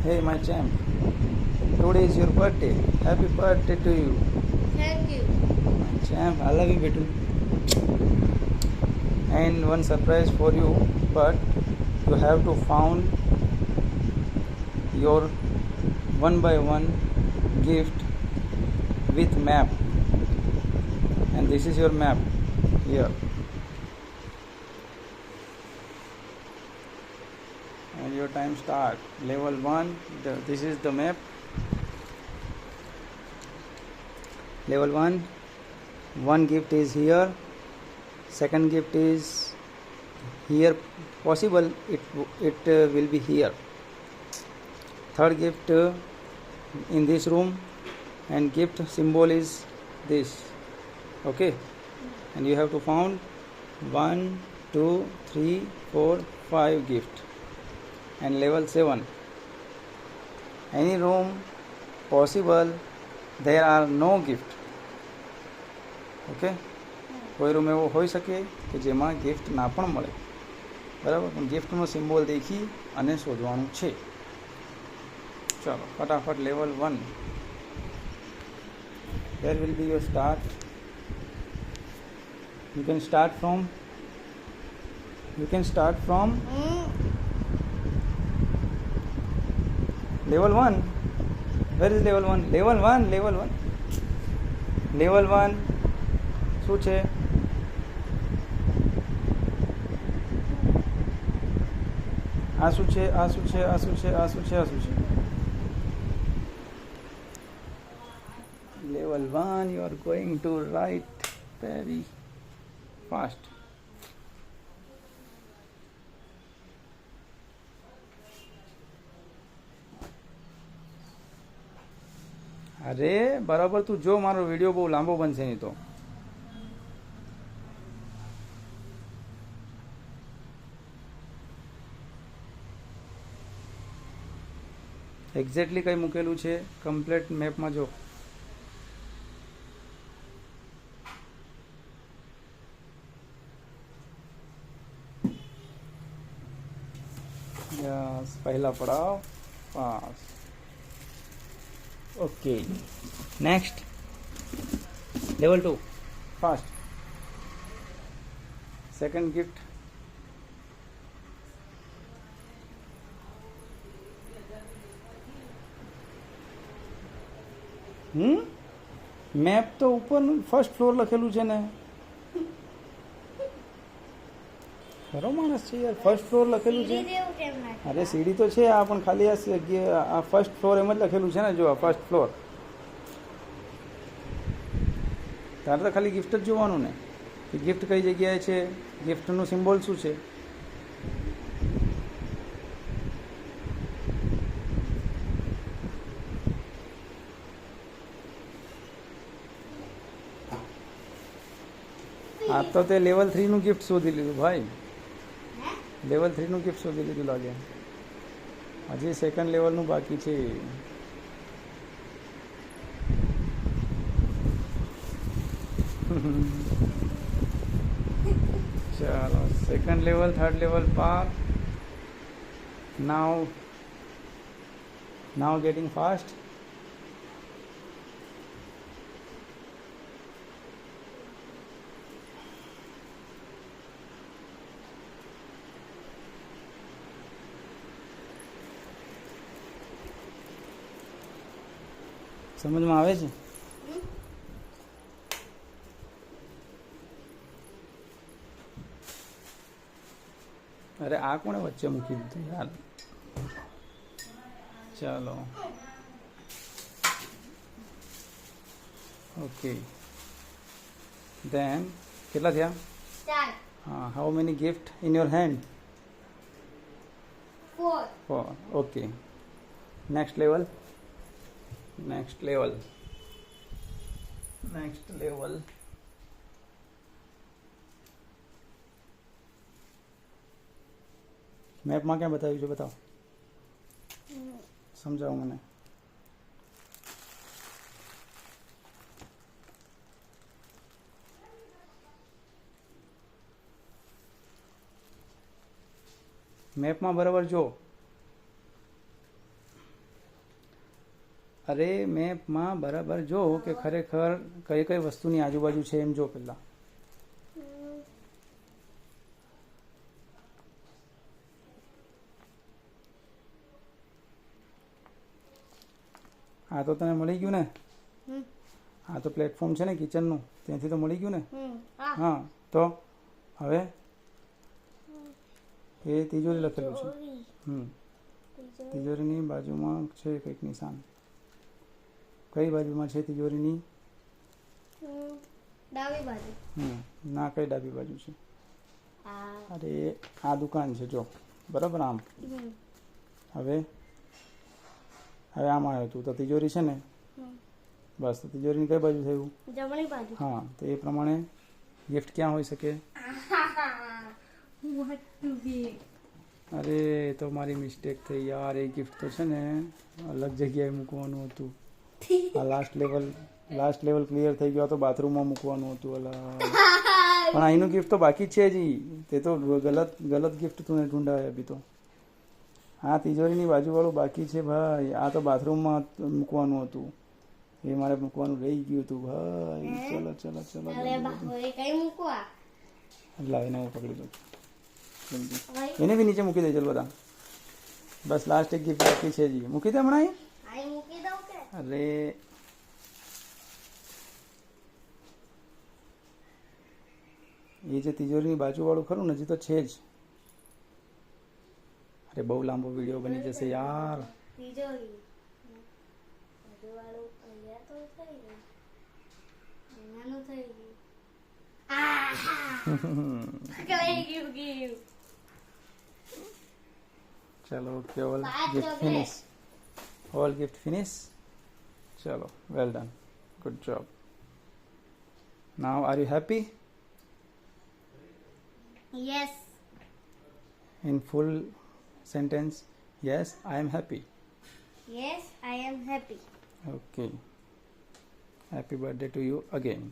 Hey, my champ. Today is your birthday. Happy birthday to you. Thank you. My champ, I love you, Betu. And one surprise for you, but you have to found your one by one gift with map. And this is your map here. And your time start. Level 1, this is the map. Level 1, one gift is here, second gift is here, possible it will be here, third gift in this room, and gift symbol is this. Okay, and you have to found 1 2 3 4 5 gift. And level 7, any room possible there are no gift. Okay, કોઈ room એવો હોઈ શકે કે જેમાં gift ના પણ મળે, બરાબર, પણ ગિફ્ટનો સિમ્બોલ દેખી અને શોધવાનું છે. ચાલો ફટાફટ level 1, where will be your start. You can start from level 1. Where is level 1? Level 1 શું છે? આ શું છે? Level 1 you are going to write very fast. અરે બરાબર, તું જો, મારો વિડીયો બહુ લાંબો બનશે નહીં તો. એક્ઝેક્ટલી કઈ મૂકેલું છે કમ્પ્લીટ મેપમાં જો. યસ, પહેલા પડાવ pass. Okay, next level 2 fast. Second gift, map તો ઉપરનું ફર્સ્ટ ફ્લોર લખેલું છે ને. ખરો માણસ છે યાર, ફર્સ્ટ ફ્લોર લખેલું છે. અરે સીડી તો છે, આ પણ ખાલી આ ફર્સ્ટ ફ્લોર એમ જ લખેલું છે ને. જો આ ફર્સ્ટ ફ્લોર, તારે તો ખાલી ગિફ્ટ જ જોવાનું ને, કે ગિફ્ટ કઈ જગ્યાએ છે, ગિફ્ટનું સિમ્બોલ શું છે. આ તો તે લેવલ 3નું ગિફ્ટ શોધી લીધું ભાઈ. લેવલ 3નું ગિફ્ટ શોધી લીધું લાગે. હજી સેકન્ડ લેવલનું બાકી છે. ચાલો, સેકન્ડ લેવલ, થર્ડ લેવલ પાર. નાવ ગેટિંગ ફાસ્ટ. સમજમાં આવે છે? અરે આ કોણે વચ્ચે મૂકી દીધું યાર. ચાલો, ઓકે, ધેન કેટલા થયા? હા, how many gift in your hand? 4. Okay, next level. મેપમાં ક્યાં બતાવ્યું છે? બતાવો, સમજાવો મને. મેપમાં બરાબર જો. અરે મેપમાં બરાબર જો કે ખરેખર કઈ કઈ વસ્તુની આજુબાજુ છે એમ જો પેલા. આ તો તને મળી ગયું ને? આ તો પ્લેટફોર્મ છે ને કિચનનું, ત્યાંથી તો મળી ગયું ને? હા, તો હવે એ તિજોરી લખેલું છે. તિજોરીની બાજુમાં છે કંઈક નિશાન. કઈ બાજુમાં છે તિજોરીની? ડાબી બાજુ. ના, કઈ ડાબી બાજુ છે? અરે આ દુકાન છે જો, બરાબર આમ. હવે આમાં આવ્યું તું તો તિજોરી છે ને, બસ તો તિજોરીની કઈ બાજુ થયું? જમણી બાજુ. હા, તો એ પ્રમાણે ગિફ્ટ ક્યાં હોઈ શકે? અરે તો મારી મિસ્ટેક થઈ યાર, એ ગિફ્ટ તો છે ને અલગ જગ્યાએ મૂકવાનું હતું. આ લાસ્ટ લેવલ ક્લિયર થઈ ગયો તો બાથરૂમમાં મૂકવાનું હતું. અલા પણ અહીંનું ગિફ્ટ તો બાકી જ છે જી. તે તો ગલત ગિફ્ટ તું ઢૂંઢાય અભી તો. આ તિજોરીની બાજુવાળું બાકી છે ભાઈ. આ તો બાથરૂમમાં મૂકવાનું હતું, એ મારે મૂકવાનું રહી ગયું હતું ભાઈ. ચલો ચલો ચલો કઈ મૂકવા? એટલે એને હું પકડી લઉં. એને બી નીચે મૂકી દે. ચલ બધા, બસ લાસ્ટ એક ગિફ્ટ બાકી છે જી. મૂકી દે હમણાં. મૂકી દઉં કે? અરે એ જે તિજોરીની બાજુવાળું ખરું ને, હજી તો છે જ. અરે બહુ લાંબો વિડીયો બની જશે યાર. તિજોરી બાજુવાળું અહીંયા તો થઈ ગયું, અહીંયાનું થઈ ગયું. પકડાઈ ગયું ગિફ્ટ. ચલો okay, all gift finish. All gift finish. ચલો, well done, good job. Now are you happy? Yes. In full sentence, yes, I am happy. Yes, I am happy. Okay. Happy birthday to you again.